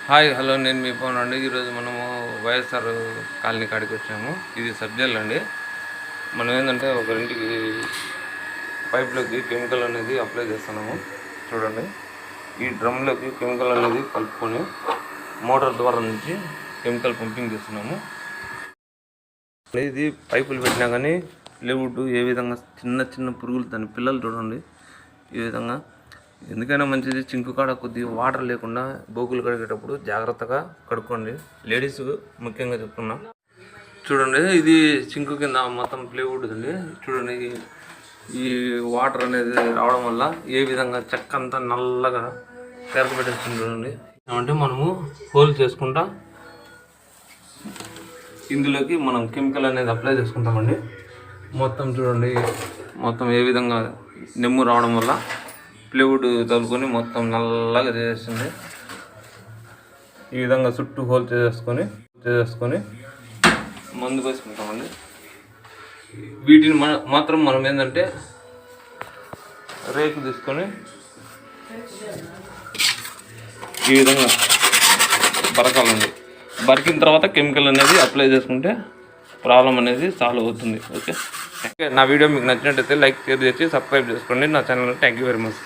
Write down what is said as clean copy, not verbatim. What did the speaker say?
Hi hello నేను మీ phone అండి. ఈరోజు మనము వైఎస్ఆర్ కాలనీ కాడికి వచ్చాము. ఇది సబ్జెక్ట్ అండి. మనం ఏంటంటే ఒకరింటికి పైప్లోకి కెమికల్ అనేది అప్లై చేస్తున్నాము. చూడండి, ఈ డ్రమ్లోకి కెమికల్ అనేది కలుపుకొని మోటార్ ద్వారా నుంచి కెమికల్ పంపింగ్ చేస్తున్నాము. ఇది పైపులు పెట్టినా కానీ ప్లైవుడ్ ఏ విధంగా చిన్న చిన్న పురుగులు దాని పిల్లలు చూడండి ఈ విధంగా. ఎందుకైనా మంచిది, చింకు కాడ కొద్దిగా వాటర్ లేకుండా బోకులు కడిగేటప్పుడు జాగ్రత్తగా కడుక్కోండి. లేడీస్ ముఖ్యంగా చెప్తున్నా. చూడండి, ఇది చింకు కింద మొత్తం ప్లైవుడ్ అండి. చూడండి, ఈ వాటర్ అనేది రావడం వల్ల ఏ విధంగా చెక్క అంతా నల్లగా తెరకబెట్టేస్తుంది. చూడండి, అంటే మనము హోల్ చేసుకుంటా ఇందులోకి మనం కెమికల్ అనేది అప్లై చేసుకుంటామండి. మొత్తం చూడండి, మొత్తం ఏ విధంగా నెమ్ము రావడం వల్ల ప్లైవుడ్ తగులుకొని మొత్తం నల్లగా చేసేస్తుంది. ఈ విధంగా చుట్టూ హోల్ చేసేసుకొని మందు వేసుకుంటామండి. వీటిని మాత్రం మనం ఏంటంటే రేకు తీసుకొని ఈ విధంగా బరకాలండి. బరికిన తర్వాత కెమికల్ అనేది అప్లై చేసుకుంటే ప్రాబ్లం అనేది సాల్వ్ అవుతుంది. ఓకే, నా వీడియో మీకు నచ్చినట్టయితే లైక్, షేర్ చేసి సబ్స్క్రైబ్ చేసుకోండి నా channel. Thank you very much.